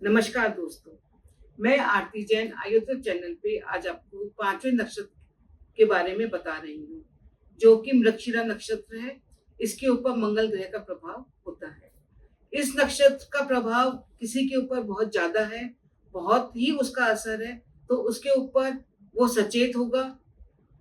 नमस्कार दोस्तों, मैं आरती जैन यूट्यूब चैनल पे आज आपको पांचवें नक्षत्र के बारे में बता रही हूँ, जो कि मृगशिरा नक्षत्र है। इसके ऊपर मंगल ग्रह का प्रभाव होता है। इस नक्षत्र का प्रभाव किसी के ऊपर बहुत ज्यादा है, बहुत ही उसका असर है। तो उसके ऊपर वो सचेत होगा,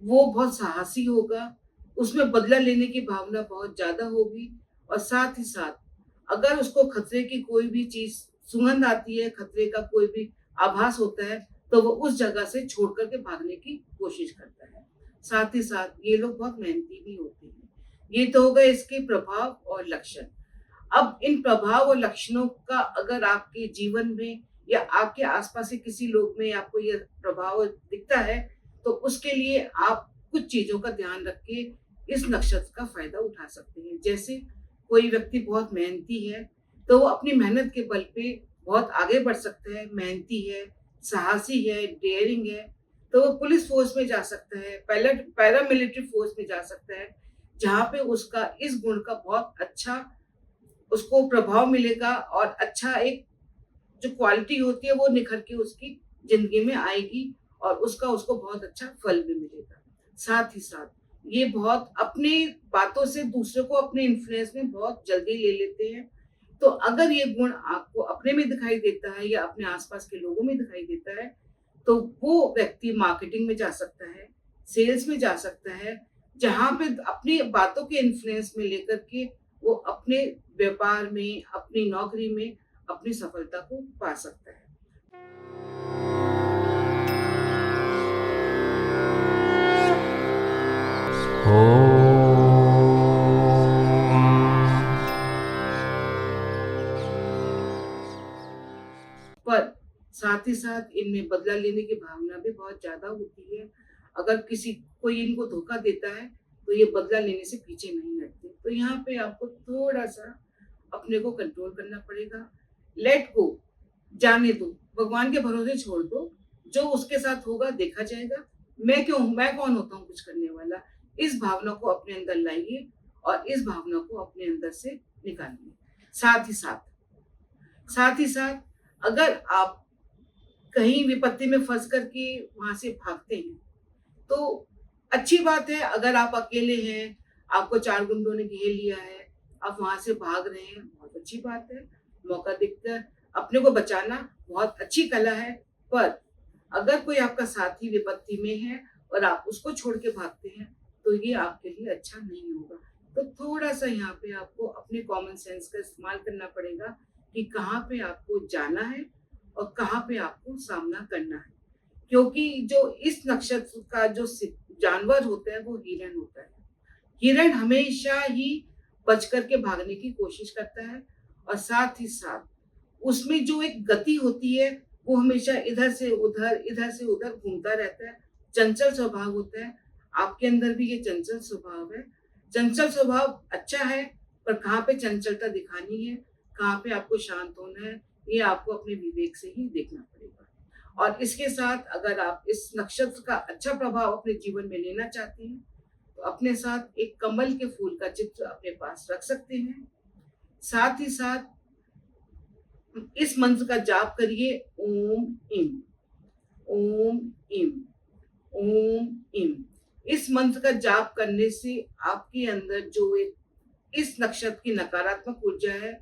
वो बहुत साहसी होगा, उसमें बदला लेने की भावना बहुत ज्यादा होगी। और साथ ही साथ अगर उसको खतरे की कोई भी चीज सुगंध आती है, खतरे का कोई भी आभास होता है, तो वो उस जगह से छोड़ करके भागने की कोशिश करता है। साथ ही साथ ये लोग बहुत मेहनती भी होते हैं। ये तो हो गए इसके प्रभाव और लक्षण। अब इन प्रभाव और लक्षणों का अगर आपके जीवन में या आपके आसपास के किसी लोग में आपको ये प्रभाव दिखता है, तो उसके लिए आप कुछ चीजों का ध्यान रख के इस नक्षत्र का फायदा उठा सकते हैं। जैसे कोई व्यक्ति बहुत मेहनती है, तो वो अपनी मेहनत के बल पे बहुत आगे बढ़ सकता है। मेहनती है, साहसी है, डेयरिंग है, तो वो पुलिस फोर्स में जा सकता है, पैरामिलिट्री फोर्स में जा सकता है, जहाँ पे उसका इस गुण का बहुत अच्छा उसको प्रभाव मिलेगा और अच्छा एक जो क्वालिटी होती है वो निखर के उसकी जिंदगी में आएगी और उसका उसको बहुत अच्छा फल भी मिलेगा। साथ ही साथ ये बहुत अपने बातों से दूसरे को अपने इन्फ्लुएंस में बहुत जल्दी ले लेते हैं। तो अगर ये गुण आपको अपने में दिखाई देता है या अपने आसपास के लोगों में दिखाई देता है, तो वो व्यक्ति मार्केटिंग में जा सकता है, सेल्स में जा सकता है, जहाँ पे अपनी बातों के इन्फ्लुएंस में लेकर के वो अपने व्यापार में, अपनी नौकरी में अपनी सफलता को पा सकता है। पर साथ ही साथ इनमें बदला लेने की भावना भी बहुत ज्यादा होती है। अगर किसी कोई इनको धोखा देता है, तो ये बदला लेने से पीछे नहीं हटते। तो यहाँ पे आपको थोड़ा सा अपने को कंट्रोल करना पड़ेगा। लेट गो, जाने दो, भगवान के भरोसे छोड़ दो। जो उसके साथ होगा देखा जाएगा। मैं कौन होता हूँ कुछ करने वाला। इस भावना को अपने अंदर लाइए और इस भावना को अपने अंदर से निकालिए। साथ ही साथ साथ ही साथ अगर आप कहीं विपत्ति में फंस करके वहां से भागते हैं, तो अच्छी बात है। अगर आप अकेले हैं, आपको चार गुंडों ने घेर लिया है, आप वहां से भाग रहे हैं, बहुत अच्छी बात है। मौका दिखकर अपने को बचाना बहुत अच्छी कला है। पर अगर कोई आपका साथी विपत्ति में है और आप उसको छोड़ के भागते हैं, तो ये आपके लिए अच्छा नहीं होगा। तो थोड़ा सा यहाँ पे आपको अपने कॉमन सेंस का इस्तेमाल करना पड़ेगा कि कहाँ पे आपको जाना है और कहाँ पे आपको सामना करना है। क्योंकि जो इस नक्षत्र का जो जानवर होता है वो हिरण होता है। हिरण हमेशा ही बच करके भागने की कोशिश करता है और साथ ही साथ उसमें जो एक गति होती है वो हमेशा इधर से उधर घूमता रहता है। चंचल स्वभाव होता है। आपके अंदर भी ये चंचल स्वभाव है। चंचल स्वभाव अच्छा है, पर कहाँ पे चंचलता दिखानी है, कहाँ पे आपको शांत होना है, ये आपको अपने विवेक से ही देखना पड़ेगा। और इसके साथ अगर आप इस नक्षत्र का अच्छा प्रभाव अपने जीवन में लेना चाहते हैं, तो अपने साथ एक कमल के फूल का चित्र अपने पास रख सकते हैं। साथ ही साथ इस मंत्र का जाप करिए, ओम इम, ओम इम, ओम इम। इस मंत्र का जाप करने से आपके अंदर जो एक इस नक्षत्र की नकारात्मक ऊर्जा है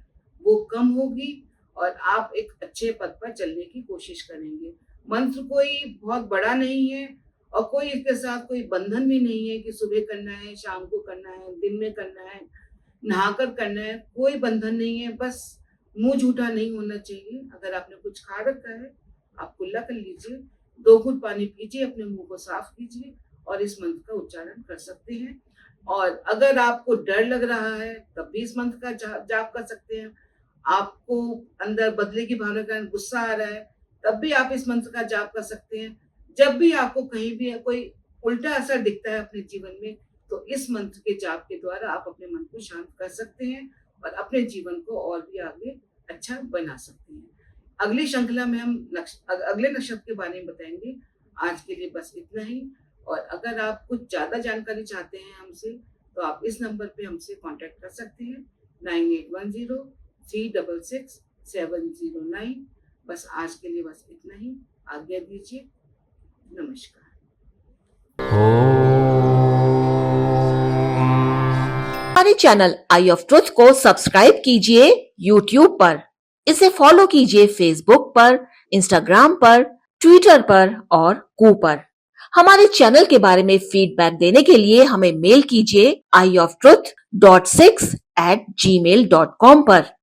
वो कम होगी और आप एक अच्छे पद पर चलने की कोशिश करेंगे। मंत्र कोई बहुत बड़ा नहीं है और कोई इसके साथ कोई बंधन भी नहीं है कि सुबह करना है, शाम को करना है, दिन में करना है, नहाकर करना है। कोई बंधन नहीं है। बस मुंह झूठा नहीं होना चाहिए। अगर आपने कुछ खा रखा है, आप कुल्ला कर लीजिए, 2 घूंट पानी पीजिए, अपने मुंह को साफ कीजिए और इस मंत्र का उच्चारण कर सकते हैं। और अगर आपको डर लग रहा है, तब भी इस मंत्र का जाप कर सकते हैं। आपको अंदर बदले की भावना का गुस्सा आ रहा है, तब भी आप इस मंत्र का जाप कर सकते हैं। जब भी आपको कहीं भी कोई उल्टा असर दिखता है अपने जीवन में, तो इस मंत्र के जाप के द्वारा आप अपने मन को शांत कर सकते हैं और अपने जीवन को और भी आगे अच्छा बना सकते हैं। अगली श्रृंखला में हम अगले नक्षत्र के बारे में बताएंगे। आज के लिए बस इतना ही। और अगर आप कुछ ज्यादा जानकारी चाहते हैं हमसे, तो आप इस नंबर पे हमसे कांटेक्ट कर सकते हैं, 9810 366 709। बस आज के लिए बस इतना ही। आज्ञा दीजिए। नमस्कार। हमारे चैनल आई ऑफ ट्रुथ को सब्सक्राइब कीजिए YouTube पर, इसे फॉलो कीजिए Facebook पर, Instagram पर, Twitter पर और कू पर। हमारे चैनल के बारे में फीडबैक देने के लिए हमें मेल कीजिए ioftruth.6@gmail.com पर।